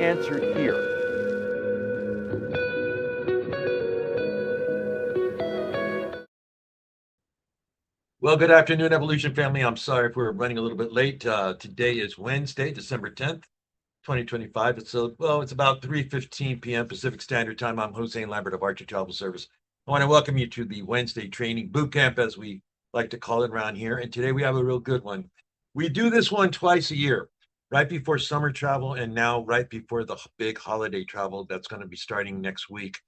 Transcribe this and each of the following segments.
answered here. Well, good afternoon, Evolution family. I'm sorry if we're running a little bit late. Today is Wednesday, December 10th, 2025. It's about 3:15 p.m. Pacific Standard Time. I'm Jose Lambert of Archer Travel Service. I want to welcome you to the Wednesday training boot camp, as we like to call it around here. And today we have a real good one. We do this one twice a year, right before summer travel, and now right before the big holiday travel that's going to be starting next week.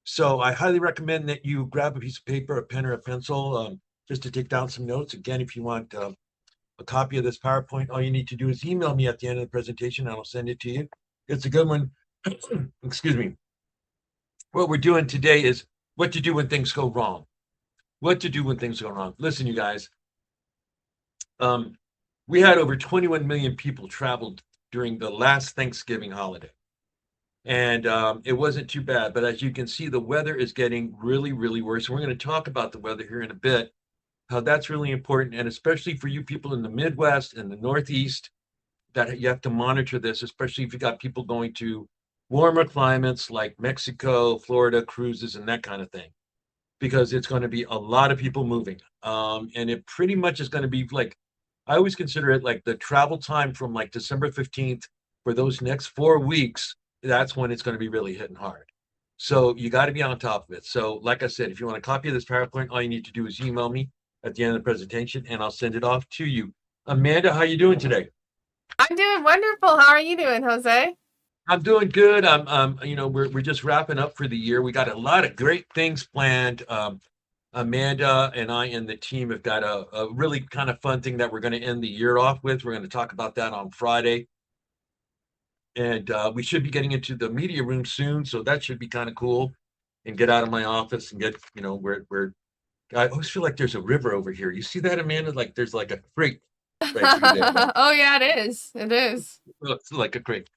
So I highly recommend that you grab a piece of paper, a pen, or a pencil, just to take down some notes. Again, if you want a copy of this PowerPoint, all you need to do is email me at the end of the presentation, and I'll send it to you. It's a good one. Excuse me. What we're doing today is what to do when things go wrong. What to do when things go wrong. Listen, you guys, um, we had over 21 million people traveled during the last Thanksgiving holiday. And it wasn't too bad. But as you can see, the weather is getting really, really worse. And we're going to talk about the weather here in a bit, how that's really important. And especially for you people in the Midwest and the Northeast, that you have to monitor this, especially if you got people going to warmer climates like Mexico, Florida, cruises, and that kind of thing, because it's going to be a lot of people moving. And it pretty much is going to be like, I always consider it like the travel time from like December 15th for those next 4 weeks. That's when it's going to be really hitting hard. So you got to be on top of it. So, like I said, if you want a copy of this PowerPoint, all you need to do is email me at the end of the presentation, and I'll send it off to you. Amanda, how you doing today? I'm doing wonderful. How are you doing, Jose? I'm doing good. We're just wrapping up for the year. We got a lot of great things planned. Amanda and I and the team have got a really kind of fun thing that we're going to end the year off with. We're going to talk about that on Friday. And we should be getting into the media room soon. So that should be kind of cool, and get out of my office and get, where I always feel like there's a river over here. You see that, Amanda? Like there's like a creek right through there. Right? Oh yeah, it is. It is. It's like a creek.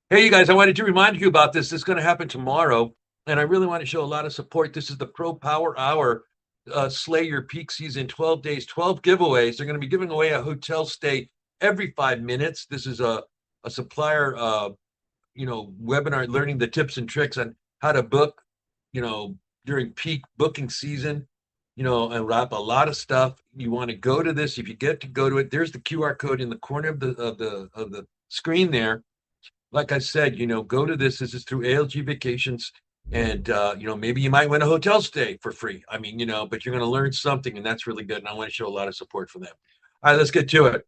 Hey, you guys, I wanted to remind you about this. This is going to happen tomorrow, and I really want to show a lot of support. This is the Pro Power Hour, Slay Your Peak Season, 12 days, 12 giveaways. They're going to be giving away a hotel stay every 5 minutes. This is a supplier, webinar, learning the tips and tricks on how to book, you know, during peak booking season, and wrap a lot of stuff. You want to go to this. If you get to go to it, there's the QR code in the corner of the screen there. Like I said, go to this. This is through ALG Vacations. And, maybe you might win a hotel stay for free. I mean, but you're going to learn something, and that's really good. And I want to show a lot of support for them. All right, let's get to it.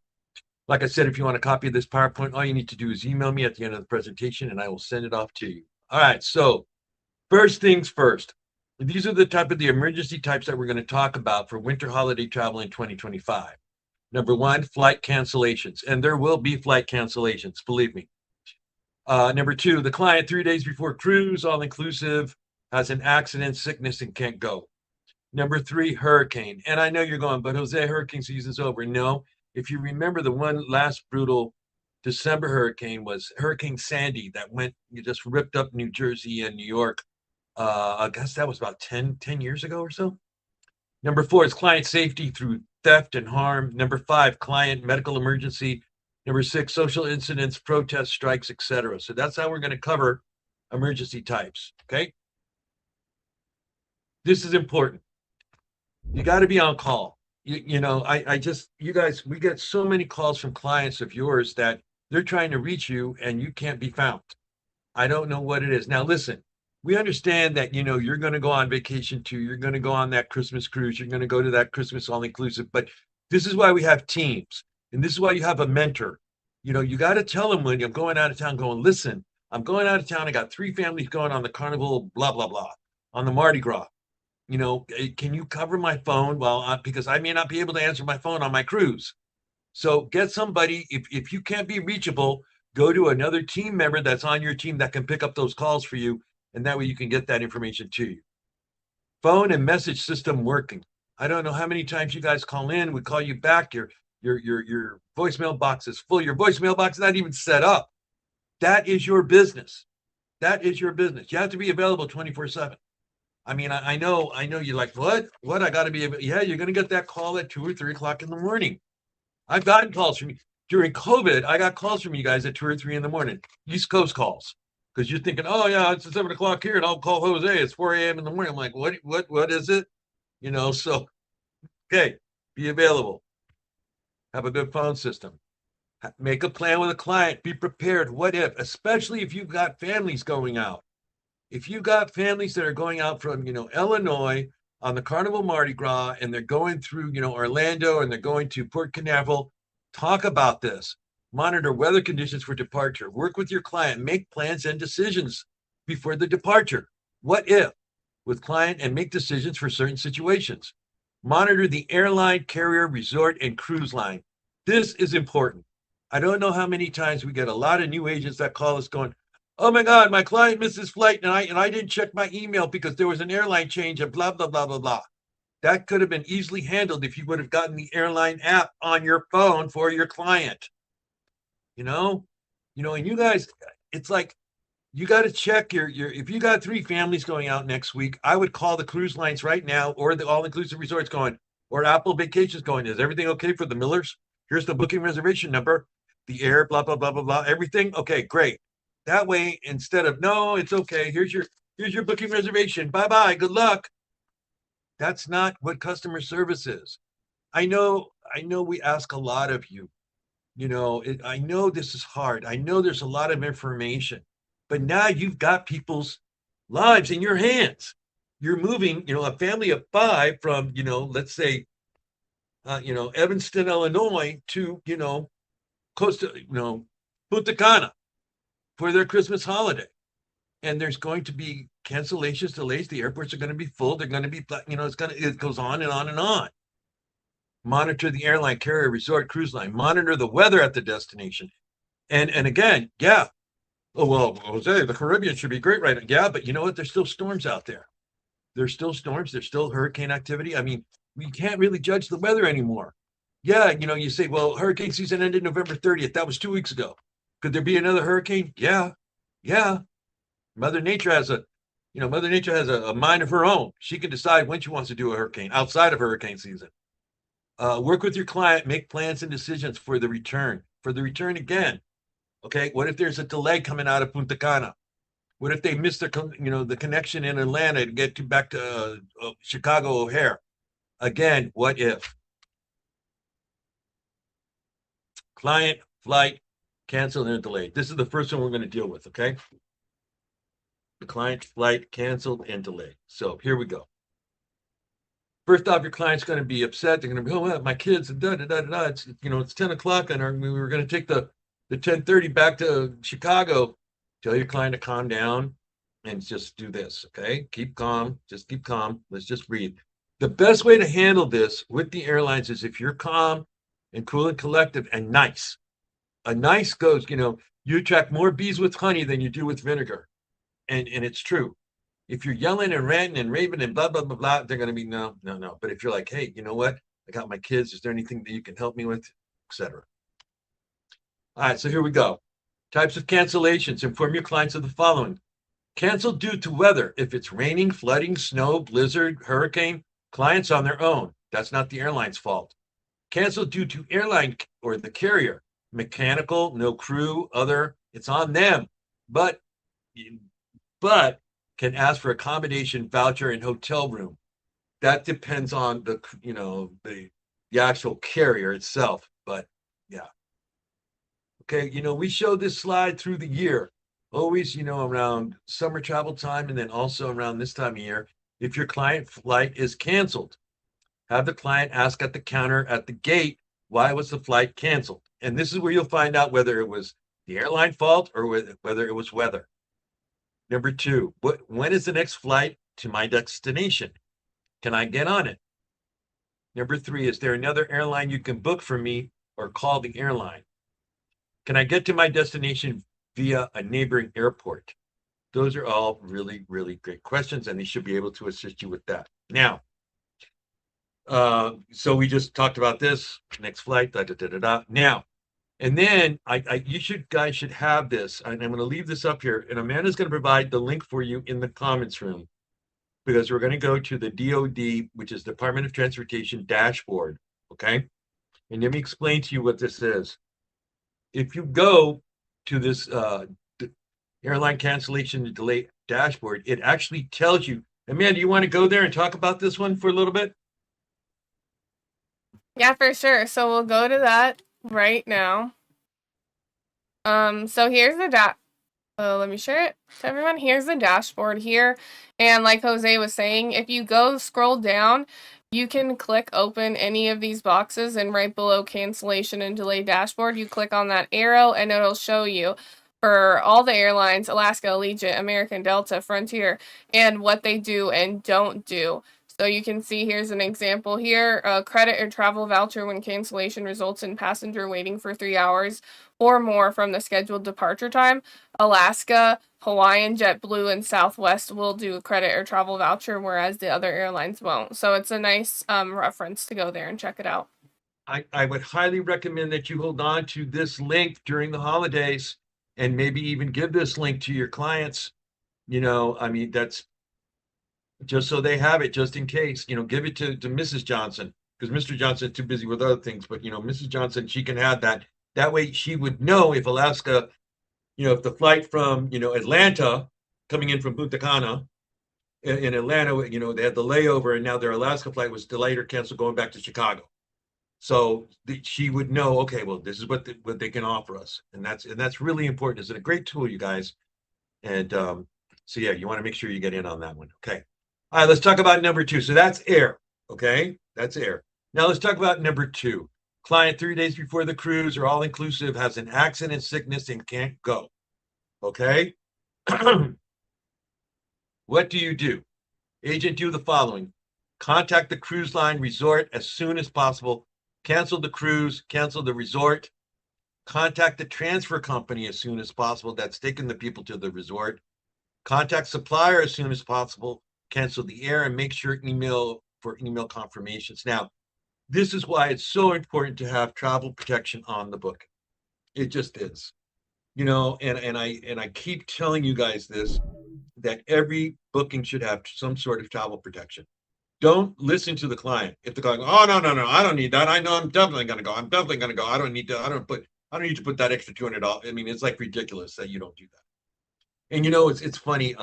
Like I said, if you want a copy of this PowerPoint, all you need to do is email me at the end of the presentation, and I will send it off to you. All right, so first things first. These are the emergency types that we're going to talk about for winter holiday travel in 2025. Number one, flight cancellations. And there will be flight cancellations, believe me. Number two, the client 3 days before cruise, all inclusive, has an accident, sickness, and can't go. Number three, hurricane. And I know you're going, but Jose, hurricane season's over. No, if you remember, the one last brutal December hurricane was Hurricane Sandy that just ripped up New Jersey and New York. I guess that was about 10 years ago or so. Number four is client safety through theft and harm. Number five, client medical emergency. Number six, social incidents, protests, strikes, etc. So that's how we're going to cover emergency types. Okay. This is important. You got to be on call. You guys, we get so many calls from clients of yours that they're trying to reach you and you can't be found. I don't know what it is. Now, listen, we understand that, you're going to go on vacation too. You're going to go on that Christmas cruise. You're going to go to that Christmas all inclusive. But this is why we have teams. And this is why you have a mentor. You got to tell them when you're going out of town, going, listen, I'm going out of town. I got 3 families going on the carnival, blah, blah, blah, on the Mardi Gras. Can you cover my phone? Well, because I may not be able to answer my phone on my cruise. So get somebody, if you can't be reachable, go to another team member that's on your team that can pick up those calls for you. And that way you can get that information to you. Phone and message system working. I don't know how many times you guys call in. We call you back. Your voicemail box is full. Your voicemail box is not even set up. That is your business. That is your business. You have to be available 24/7. I mean, I know you're like, what? I got to be able. Yeah, you're going to get that call at 2 or 3 o'clock in the morning. I've gotten calls from you. During COVID, I got calls from you guys at 2 or 3 in the morning, East Coast calls, because you're thinking, oh yeah, it's 7 o'clock here, and I'll call Jose. It's 4 a.m. in the morning. I'm like, what is it? So okay, be available. Have a good phone system. Make a plan with a client. Be prepared. What if, especially if you've got families going out. If you got families that are going out from, Illinois on the Carnival Mardi Gras and they're going through, Orlando and they're going to Port Canaveral, talk about this. Monitor weather conditions for departure. Work with your client. Make plans and decisions before the departure. What if with client and make decisions for certain situations. Monitor the airline, carrier, resort, and cruise line. This is important. I don't know how many times we get a lot of new agents that call us going, oh my God, my client missed his flight and I didn't check my email because there was an airline change and blah, blah, blah, blah, blah. That could have been easily handled if you would have gotten the airline app on your phone for your client. And you guys, it's like you got to check your if you got 3 families going out next week, I would call the cruise lines right now or the all-inclusive resorts going, or Apple Vacations going, is everything okay for the Millers? Here's the booking reservation number, the air, blah, blah, blah, blah, blah, everything. Okay, great. That way, instead of no, it's okay. Here's your booking reservation. Bye-bye. Good luck. That's not what customer service is. I know we ask a lot of you. I know this is hard. I know there's a lot of information, but now you've got people's lives in your hands. You're moving, a family of 5 from, let's say, Evanston, Illinois to, Costa, Punta Cana for their Christmas holiday. And there's going to be cancellations, delays. The airports are going to be full. They're going to be, it goes on and on and on. Monitor the airline, carrier, resort, cruise line. Monitor the weather at the destination. And again, yeah. Oh, well, Jose, the Caribbean should be great right now. Yeah, but you know what? There's still storms out there. There's still storms. There's still hurricane activity. I mean, we can't really judge the weather anymore. Yeah, you say, well, hurricane season ended November 30th. That was 2 weeks ago. Could there be another hurricane? Yeah. Yeah. Mother Nature has a mind of her own. She can decide when she wants to do a hurricane outside of hurricane season. Work with your client, make plans and decisions for the return. For the return again, okay. What if there's a delay coming out of Punta Cana? What if they miss the connection in Atlanta to get back to Chicago O'Hare? Again, what if? Client, flight, canceled and delayed. This is the first one we're going to deal with, okay? The client, flight, canceled and delayed. So here we go. First off, your client's going to be upset. They're going to be, oh, my kids, da da da da. It's 10 o'clock, and we were going to take the 10:30 back to Chicago. Tell your client to calm down and just do this, okay? Keep calm. Just keep calm. Let's just breathe. The best way to handle this with the airlines is if you're calm and cool and collective and nice. A nice goes, you attract more bees with honey than you do with vinegar, and it's true. If you're yelling and ranting and raving and blah, blah, blah, blah, they're going to be no, no, no. But if you're like, hey, you know what? I got my kids. Is there anything that you can help me with, etc. All right, so here we go. Types of cancellations. Inform your clients of the following. Cancel due to weather. If it's raining, flooding, snow, blizzard, hurricane, clients on their own. That's not the airline's fault. Cancel due to airline or the carrier. Mechanical, no crew, other. It's on them. But can ask for accommodation, voucher, and hotel room. That depends on the actual carrier itself. But yeah. Okay, we show this slide through the year. Always, around summer travel time and then also around this time of year. If your client flight is canceled, have the client ask at the counter at the gate, why was the flight canceled? And this is where you'll find out whether it was the airline fault or whether it was weather. Number 2, when is the next flight to my destination? Can I get on it? Number 3, is there another airline you can book for me or call the airline? Can I get to my destination via a neighboring airport? Those are all really, really great questions, and they should be able to assist you with that. Now, so we just talked about this, next flight, da, da, da, da, da. Now, and then guys should have this. And I'm going to leave this up here, and Amanda's going to provide the link for you in the comments room because we're going to go to the DOD, which is Department of Transportation dashboard. Okay. And let me explain to you what this is. if you go to this airline cancellation and delay dashboard, it actually tells you. Amanda, you want to go there and talk about this one for a little bit? Yeah, for sure. So we'll go to that right now. So here's the let me share it to everyone. Here's the dashboard here. And like Jose was saying, if you go scroll down, you can click open any of these boxes, and right below cancellation and delay dashboard, you click on that arrow and it'll show you for all the airlines, Alaska, Allegiant, American, Delta, Frontier, and what they do and don't do. So you can see here's an example here. Credit or travel voucher when cancellation results in passenger waiting for 3 hours or more from the scheduled departure time. Alaska, Hawaiian, JetBlue, and Southwest will do a credit or travel voucher, whereas the other airlines won't. So it's a nice reference to go there and check it out. I would highly recommend that you hold on to this link during the holidays and maybe even give this link to your clients. I mean, that's just so they have it, just in case. Give it to Mrs. Johnson, because Mr. Johnson's too busy with other things. But Mrs. Johnson, she can have that. That way, she would know if Alaska, if the flight from Atlanta coming in from Punta Cana in Atlanta, they had the layover, and now their Alaska flight was delayed or canceled going back to Chicago. So she would know, okay, well, this is what they can offer us, and that's really important. It's a great tool, you guys. And so yeah, you want to make sure you get in on that one. Okay. All right, let's talk about number 2. So that's air. Okay, that's air. Now let's talk about number 2. Client 3 days before the cruise or all inclusive has an accident, sickness, and can't go. Okay. What do? Agent, do the following. Contact the cruise line resort as soon as possible. Cancel the cruise, cancel the resort. Contact the transfer company as soon as possible that's taking the people to the resort. Contact supplier as soon as possible. Cancel the air and make sure email confirmations. Now, this is why it's so important to have travel protection on the book. It just is. And I keep telling you guys this, that every booking should have some sort of travel protection. Don't listen to the client. If the client goes, oh no, I don't need that. I know I'm definitely gonna go. I don't need to, I don't need to put that extra $200. I mean, it's like ridiculous that you don't do that. And it's funny.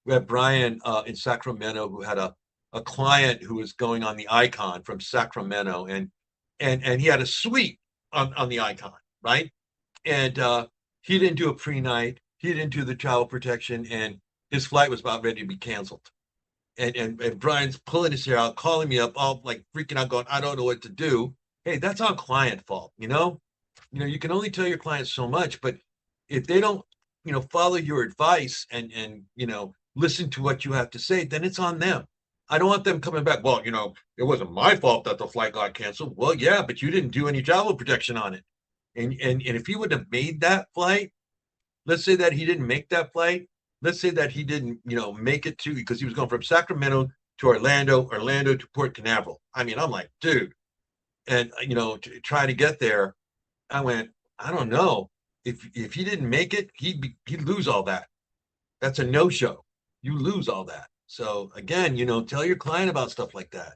We had Brian in Sacramento who had a client who was going on the Icon from Sacramento, and he had a suite on the Icon, right? And he didn't do a pre-night. He didn't do the travel protection, and his flight was about ready to be canceled. And Brian's pulling his hair out, calling me up, all like freaking out, going, I don't know what to do. Hey, that's on client fault, you can only tell your clients so much, but if they don't, follow your advice and listen to what you have to say, then it's on them. I don't want them coming back. Well, it wasn't my fault that the flight got canceled. Well, yeah, but you didn't do any travel protection on it. And if he would have made that flight, let's say that he didn't make that flight. Let's say that he didn't, make it to, because he was going from Sacramento to Orlando to Port Canaveral. I mean, I'm like, dude, and trying to get there, I went, I don't know. If he didn't make it, he'd lose all that. That's a no-show. You lose all that. So again, tell your client about stuff like that.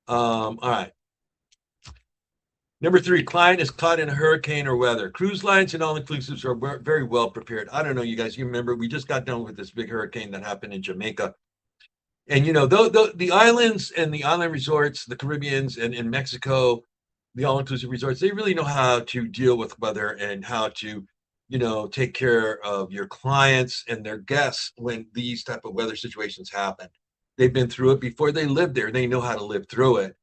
All right. Number 3, client is caught in a hurricane or weather. Cruise lines and all-inclusives are very well prepared. I don't know, you guys, you remember, we just got done with this big hurricane that happened in Jamaica. And, the islands and the island resorts, the Caribbeans and in Mexico, the all-inclusive resorts, they really know how to deal with weather and how to, take care of your clients and their guests when these type of weather situations happen. They've been through it before. They live there. They know how to live through it.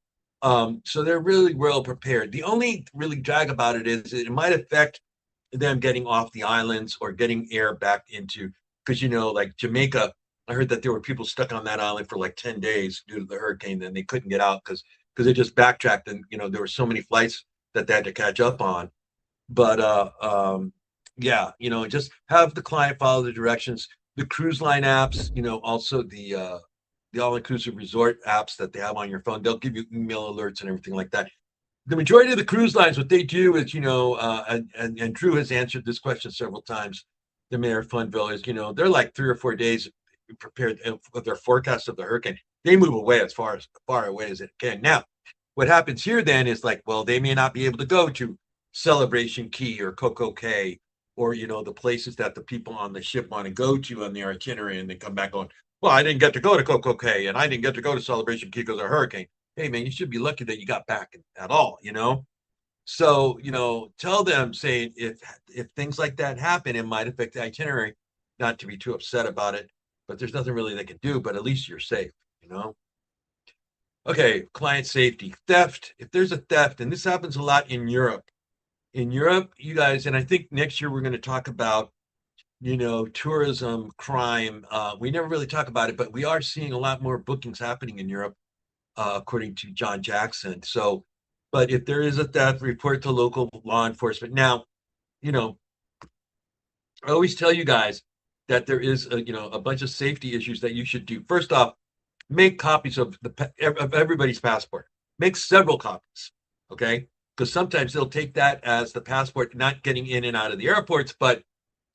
So they're really well prepared. The only really drag about it is it might affect them getting off the islands or getting air back into, because like Jamaica, I heard that there were people stuck on that island for like 10 days due to the hurricane, and they couldn't get out because they just backtracked, and there were so many flights that they had to catch up on. But yeah, just have the client follow the directions. The cruise line apps, also the all-inclusive resort apps that they have on your phone, they'll give you email alerts and everything like that. The majority of the cruise lines, what they do is, and Drew has answered this question several times, the mayor of Funville, is, they're like 3 or 4 days prepared with their forecast of the hurricane. They move away as far away as it can. Now, what happens here then is like, well, they may not be able to go to Celebration Key or Coco Cay, or the places that the people on the ship want to go to on the itinerary, and they come back on. Well, I didn't get to go to Coco Cay, and I didn't get to go to Celebration Key because of a hurricane. Hey, man, you should be lucky that you got back at all. So, tell them, saying if things like that happen, it might affect the itinerary, not to be too upset about it, but there's nothing really they can do, but at least you're safe. Okay, client safety, theft. If there's a theft, and this happens a lot in Europe. In Europe, you guys, and I think next year we're going to talk about, tourism, crime. We never really talk about it, but we are seeing a lot more bookings happening in Europe, according to John Jackson. So, but if there is a theft, report to local law enforcement. Now, you know, I always tell you guys that there is a bunch of safety issues that you should do. First off, make copies of everybody's passport. Make several copies, okay? Because sometimes they'll take that as the passport, not getting in and out of the airports, but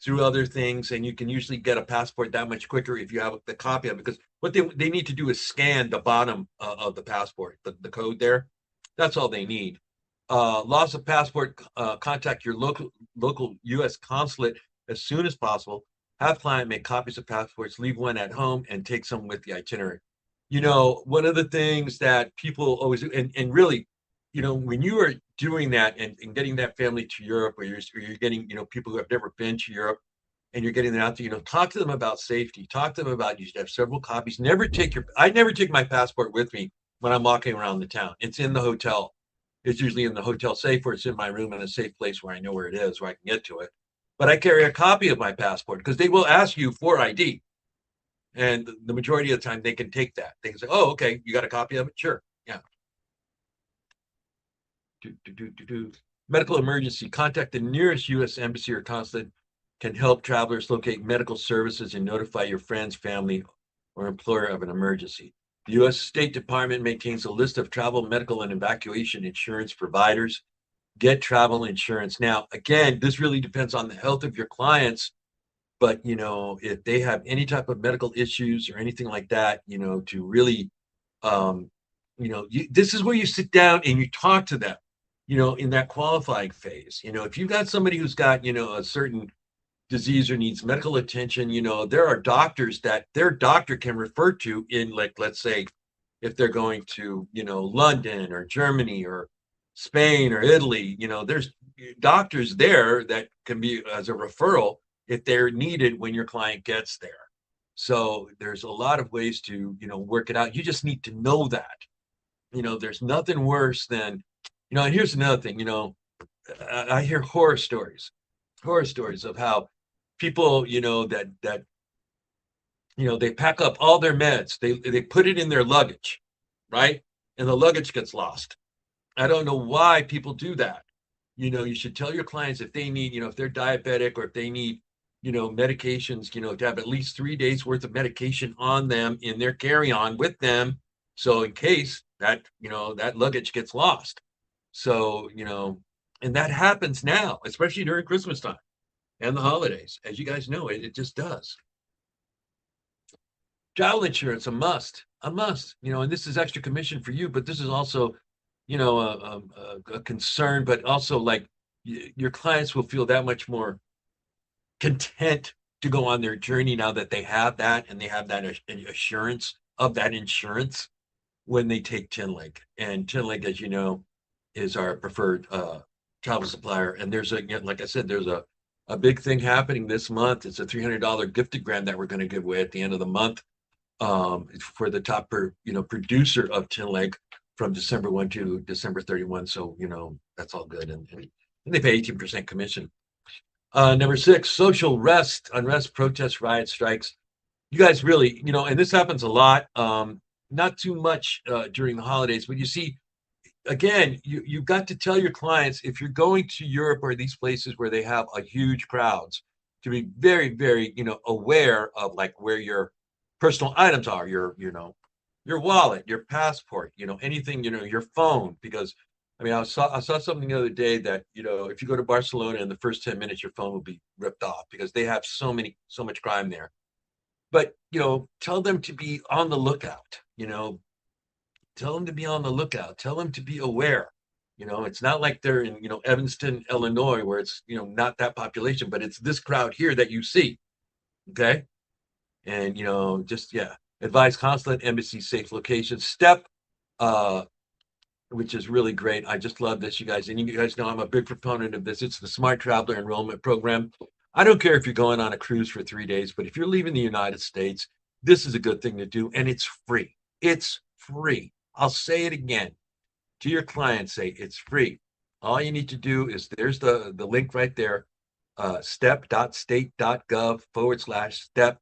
through other things, and you can usually get a passport that much quicker if you have the copy of it. Because what they need to do is scan the bottom of the passport, the code there. That's all they need. Loss of passport, contact your local U.S. consulate as soon as possible. Have client make copies of passports, leave one at home, and take some with the itinerary. One of the things that people always do, and really, when you are doing that and getting that family to Europe, or you're getting, people who have never been to Europe, and you're getting them out there, talk to them about safety. Talk to them about, you should have several copies. I never take my passport with me when I'm walking around the town. It's in the hotel. It's usually in the hotel safe, or it's in my room in a safe place where I know where it is, where I can get to it. But I carry a copy of my passport because they will ask you for ID. And the majority of the time they can take that. They can say, oh, okay, you got a copy of it? Sure. Yeah. Medical emergency. Contact the nearest U.S. embassy or consulate. Can help travelers locate medical services and notify your friends, family, or employer of an emergency. The U.S. State Department maintains a list of travel, medical, and evacuation insurance providers. Get travel insurance. Now, again, this really depends on the health of your clients, but if they have any type of medical issues or anything like that, to really, this is where you sit down and you talk to them, in that qualifying phase. If you've got somebody who's got, a certain disease or needs medical attention, there are doctors that their doctor can refer to in, like, let's say, if they're going to, London or Germany or Spain or Italy, there's doctors there that can be as a referral if they're needed when your client gets there. So there's a lot of ways to, work it out. You just need to know that. There's nothing worse than, and here's another thing, I hear horror stories of how people, that they pack up all their meds, they put it in their luggage, right? And the luggage gets lost. I don't know why people do that. You should tell your clients if they need, if they're diabetic, or if they need, medications, to have at least 3 days worth of medication on them in their carry-on with them. So in case that, that luggage gets lost. So, and that happens now, especially during Christmas time and the holidays. As you guys know, it just does. Travel insurance, a must, and this is extra commission for you, but this is also, a concern, but also, like, your clients will feel that much more content to go on their journey now that they have that, and they have that assurance of that insurance when they take Tinlake. And Tinlake, as you know, is our preferred travel supplier. And like I said, there's a big thing happening this month. It's a $300 gifted grant that we're going to give away at the end of the month, for the top producer of Tinlake from December 1 to December 31. So, that's all good. And they pay 18% commission. Number 6, social unrest, protests, riots, strikes. You guys really, and this happens a lot. Not too much during the holidays, but you see, again, you've got to tell your clients, if you're going to Europe or these places where they have a huge crowds, to be very, very, aware of, like, where your personal items are, your wallet, your passport, anything, your phone. Because I mean, I saw something the other day that, if you go to Barcelona, in the first 10 minutes, your phone will be ripped off because they have so much crime there. But, tell them to be on the lookout, tell them to be on the lookout, tell them to be aware, It's not like they're in, Evanston, Illinois, where it's, not that population, but it's this crowd here that you see. Okay. And, just, yeah, advise consulate, embassy, safe locations. Step, uh, which is really great. I just love this, you guys. And you guys know I'm a big proponent of this. It's the Smart Traveler Enrollment Program. I don't care if you're going on a cruise for 3 days, but if you're leaving the United States, this is a good thing to do. And it's free. It's free. I'll say it again to your clients, say it's free. All you need to do is there's the link right there, step.state.gov/step/.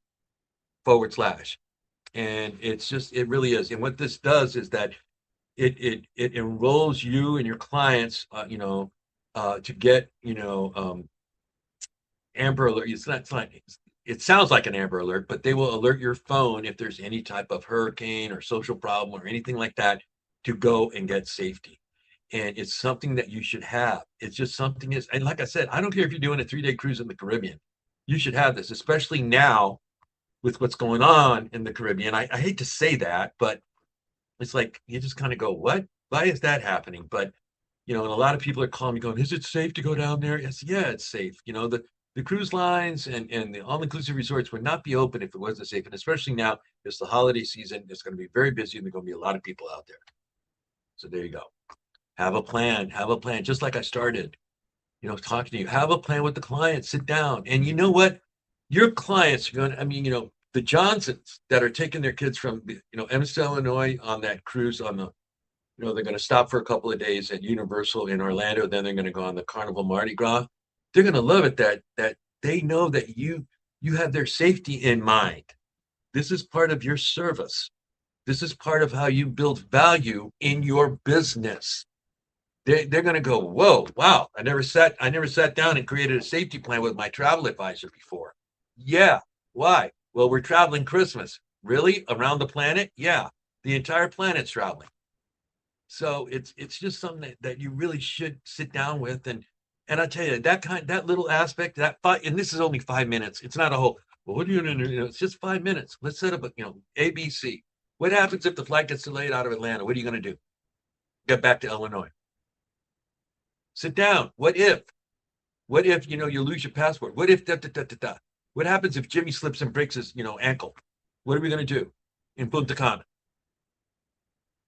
And it really is. And what this does is that it enrolls you and your clients, to get, Amber Alert. It's not, it sounds like an Amber Alert, but they will alert your phone if there's any type of hurricane or social problem or anything like that to go and get safety. And it's something that you should have. It's just something is, and like I said, I don't care if you're doing a 3-day cruise in the Caribbean, you should have this, especially now with what's going on in the Caribbean. I hate to say that, but it's like you just kind of go, what? Why is that happening? But and a lot of people are calling me going, is it safe to go down there? Yes, yeah, it's safe. The cruise lines and the all-inclusive resorts would not be open if it wasn't safe. And especially now, it's the holiday season. It's going to be very busy and there's going to be a lot of people out there. So there you go. Have a plan. Have a plan. Just like I started, talking to you. Have a plan with the client. Sit down. And you know what? Your clients are going to, the Johnsons that are taking their kids from, Evanston, Illinois on that cruise on the, they're going to stop for a couple of days at Universal in Orlando. Then they're going to go on the Carnival Mardi Gras. They're going to love it that they know that you have their safety in mind. This is part of your service. This is part of how you build value in your business. They're going to go, whoa, wow! I never sat down and created a safety plan with my travel advisor before. Yeah, why? Well, we're traveling Christmas. Really? Around the planet? Yeah, the entire planet's traveling. So it's just something that you really should sit down with and I tell you that little aspect and this is only 5 minutes. It's not a whole. Well, what are you going to do? It's just 5 minutes. Let's set up ABC. What happens if the flight gets delayed out of Atlanta? What are you going to do? Get back to Illinois. Sit down. What if? What if you lose your passport? What if What happens if Jimmy slips and breaks his ankle? What are we going to do in Punta Cana?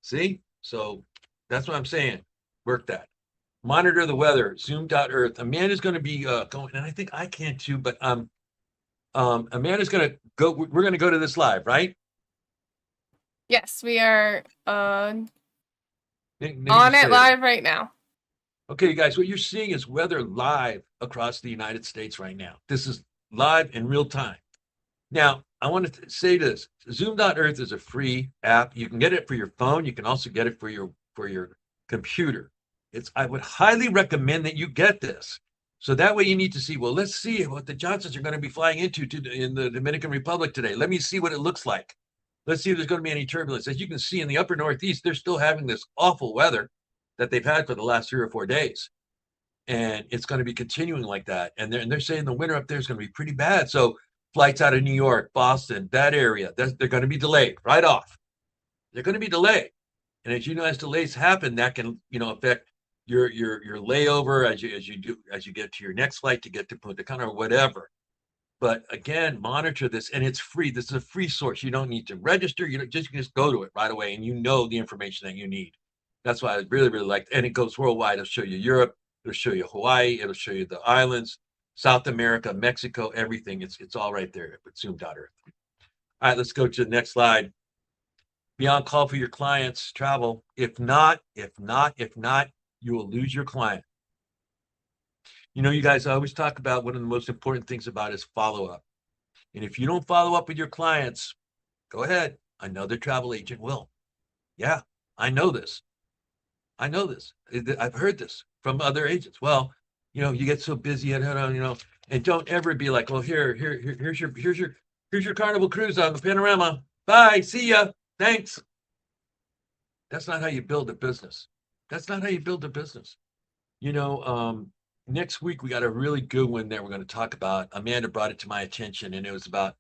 See? So that's what I'm saying. Work that. Monitor the weather. Zoom.earth. Amanda's going to be going, and I think I can too. But Amanda's going to go. We're going to go to this live, right? Yes, we are on it live right now. Okay, you guys, what you're seeing is weather live across the United States right now. This is live in real time. Now, I want to say this. Zoom.earth is a free app. You can get it for your phone. You can also get it for your computer. I would highly recommend that you get this. So that way you need to see, well, let's see what the Johnsons are going to be flying into in the Dominican Republic today. Let me see what it looks like. Let's see if there's going to be any turbulence. As you can see in the upper Northeast, they're still having this awful weather that they've had for the last 3 or 4 days. And it's going to be continuing like that. And they're saying the winter up there is going to be pretty bad. So flights out of New York, Boston, that area, they're going to be delayed right off. They're going to be delayed. And as you know, as delays happen, that can, affect your layover as you get to your next flight to get to Punta Cana or whatever. But again, monitor this, and it's free. This is a free source. You don't need to register. You can just go to it right away, and the information that you need. That's why I really, really like it. And it goes worldwide. It'll show you Europe. It'll show you Hawaii. It'll show you the islands, South America, Mexico, everything. It's all right there with Zoom.earth. All right, let's go to the next slide. Be on call for your clients' travel. If not, you will lose your client. You guys, I always talk about one of the most important things about is follow-up. And if you don't follow up with your clients, go ahead. Another travel agent will. Yeah, I know this. I've heard this from other agents. Well, you get so busy and don't ever be like, well, here's your Carnival cruise on the Panorama. Bye, see ya. Thanks. That's not how you build a business. Next week we got a really good one that we're going to talk about. Amanda brought it to my attention, and it was about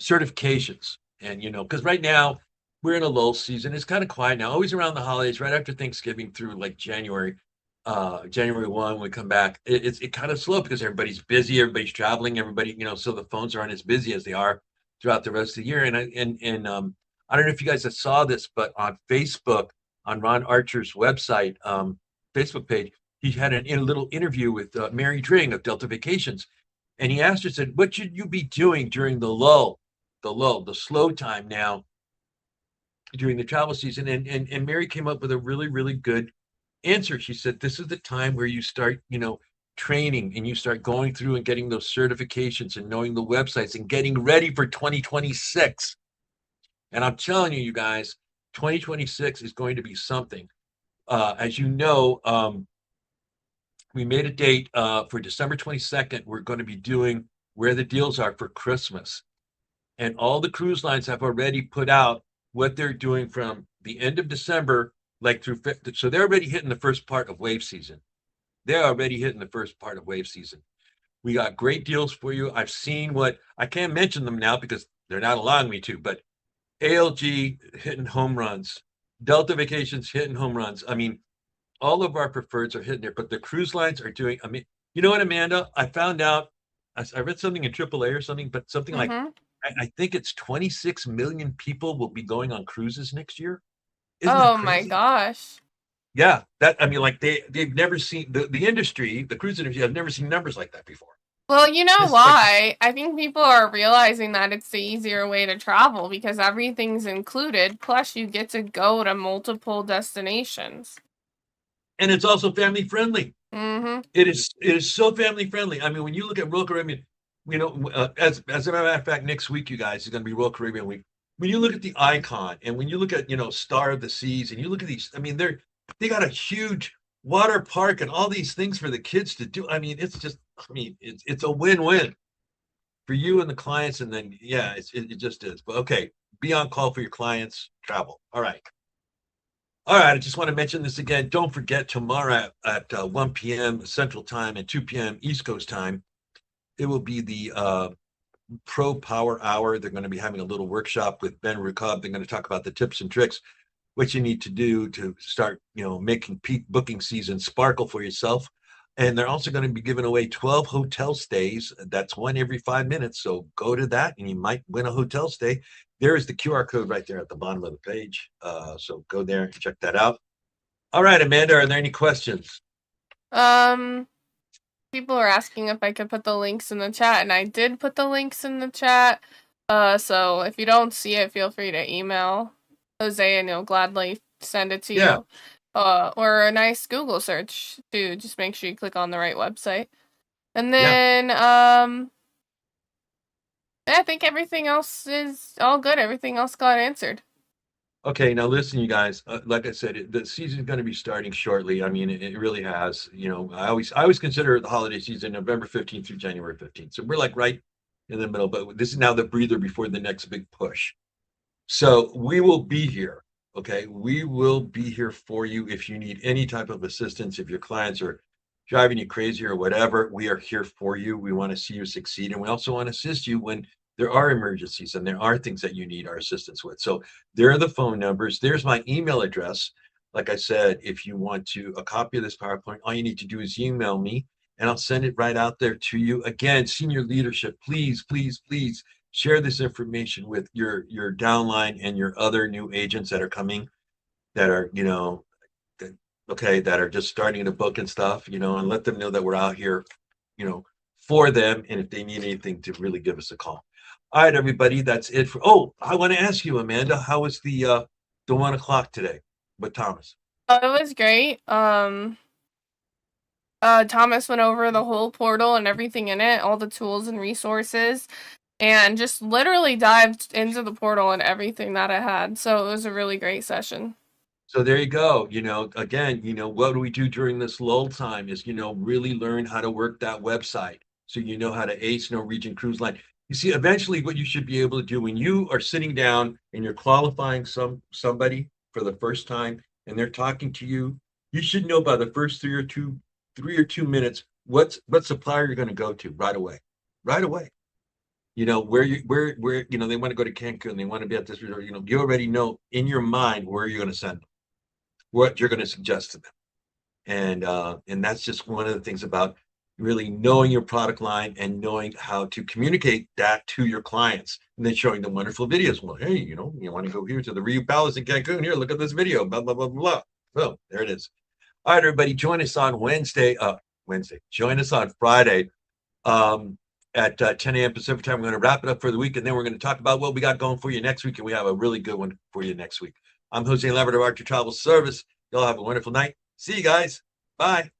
certifications. And because right now we're in a lull season. It's kind of quiet now, always around the holidays, right after Thanksgiving through like January. January 1, when we come back, it kind of slow because everybody's busy, everybody's traveling, everybody, so the phones aren't as busy as they are throughout the rest of the year. I don't know if you guys saw this, but on Facebook, on Ron Archer's website, Facebook page, he had a little interview with Mary Dring of Delta Vacations, and he asked her, said, "What should you be doing during the slow time now during the travel season?" And Mary came up with a really, really good answer. She said, "This is the time where you start, training, and you start going through and getting those certifications and knowing the websites and getting ready for 2026." And I'm telling you, you guys, 2026 is going to be something. As you know, we made a date for December 22nd. We're going to be doing where the deals are for Christmas. And all the cruise lines have already put out what they're doing from the end of December, like through. So they're already hitting the first part of wave season. They're already hitting the first part of wave season. We got great deals for you. I've seen what I can't mention them now because they're not allowing me to, but ALG hitting home runs, Delta Vacations hitting home runs. I mean, all of our preferreds are hitting there, but the cruise lines are doing. I mean, you know what, Amanda? I found out. I read something in AAA or something, but something like Mm-hmm. I think it's 26 million people will be going on cruises next year. Isn't that Oh my crazy? gosh. Yeah, that I mean, like they've never seen the industry, the cruise industry. I've never seen numbers like that before. Well, you know This is like why? I think people are realizing that it's the easier way to travel because everything's included, plus you get to go to multiple destinations. and it's also family friendly. Mm-hmm. It is so family friendly. I mean, when you look at Royal Caribbean, as a matter of fact, next week, you guys, is going to be Royal Caribbean week. When you look at the icon, and when you look at Star of the Seas, and you look at these, I mean, they got a huge water park and all these things for the kids to do. I mean, it's just, I mean, it's a win-win for you and the clients, and then yeah, it just is. But okay, be on call for your clients, travel. All right. All right, I just want to mention this again. Don't forget tomorrow at 1 p.m. Central Time and 2 p.m. East Coast Time, it will be the Pro Power Hour. They're going to be having a little workshop with Ben Rukab. They're going to talk about the tips and tricks, what you need to do to start, making peak booking season sparkle for yourself. And they're also going to be giving away 12 hotel stays. That's one every 5 minutes. So go to that and you might win a hotel stay. There is the QR code right there at the bottom of the page. So go there and check that out. All right, Amanda, are there any questions? Um, People are asking if I could put the links in the chat, and I did put the links in the chat. So if you don't see it, feel free to email Jose, and he'll gladly send it to Yeah. you. Or a nice Google search too. Just make sure you click on the right website. And Yeah. then, I think everything else is all good. Everything else got answered. Okay, now listen, you guys. Like I said, the season's going to be starting shortly. I mean, it really has. I always consider the holiday season November 15th through January 15th. So we're like right in the middle, but this is now the breather before the next big push. So we will be here. Okay, we will be here for you if you need any type of assistance. If your clients are driving you crazy or whatever, we are here for you. We want to see you succeed, and we also want to assist you when there are emergencies and there are things that you need our assistance with. So there are the phone numbers. There's my email address. Like I said, if you want a copy of this PowerPoint, all you need to do is email me and I'll send it right out there to you. Again, senior leadership, please, please, please share this information with your downline and your other new agents that are coming, that are, okay, that are just starting to book and stuff, and let them know that we're out here, for them. And if they need anything, to really give us a call. All right, everybody, that's it for. Oh, I want to ask you, Amanda, how was the 1 o'clock today with Thomas? It was great. Thomas went over the whole portal and everything in it, all the tools and resources, and just literally dived into the portal and everything that it had. So it was a really great session. So there you go. Again, what do we do during this lull time is, really learn how to work that website. So you know how to ace Norwegian Cruise Line. You see, eventually what you should be able to do when you are sitting down and you're qualifying somebody for the first time and they're talking to you, you should know by the first 3 or 2 minutes what supplier you're going to go to right away. Right away. where they want to go to Cancun, they want to be at this resort. You already know in your mind where you're going to send them, what you're going to suggest to them. And that's just one of the things about really knowing your product line and knowing how to communicate that to your clients, and then showing them wonderful videos. Well, hey, you want to go here to the Rio Palace in Cancun? Here, look at this video. Blah blah blah blah. Well, there it is. All right, everybody, join us on Wednesday. Join us on Friday at 10 a.m. Pacific time. We're going to wrap it up for the week, and then we're going to talk about what we got going for you next week, and we have a really good one for you next week. I'm Jose Lambert of Archer Travel Service. Y'all have a wonderful night. See you guys. Bye.